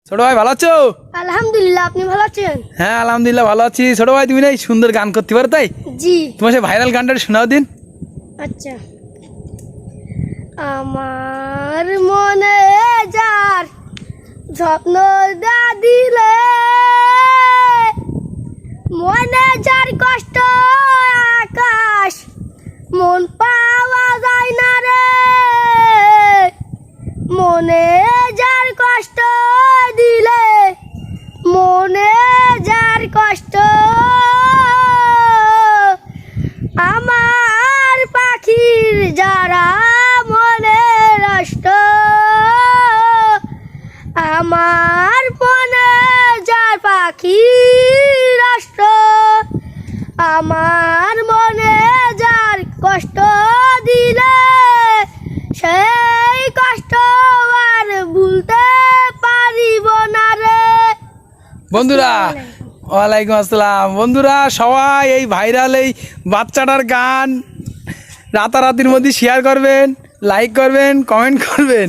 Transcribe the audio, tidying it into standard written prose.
ছোট ভাই ভালো আছো? আলহামদুলিল্লাহ, আপনি ভালো আছেন? হ্যাঁ আলহামদুলিল্লাহ ভালো আছি। ছোট ভাই তুমি না এই সুন্দর গান করতে পারো তাই জি। তোমার সে ভাইরাল গানটা শোনাও দিন। আচ্ছা। আমার মনে যার স্বপ্ন দিলে, মনে যার কষ্ট আকাশ মন পাওয়া যায় না রে। মনে যার কষ্ট দিলে, মনে যার কষ্ট, আমার পাখির যারা মনে নষ্ট, আমার মনে যার পাখি রাষ্ট্র, আমার মনে যার কষ্ট দিলে, সেই কষ্ট আর ভুলতে পারিব না রে। বন্ধুরা ওয়ালাইকুম আসসালাম। বন্ধুরা সবাই এই ভাইরাল এই বাচ্চাটার গান রাতারাতির মধ্যে শেয়ার করবেন, লাইক করবেন, কমেন্ট করবেন।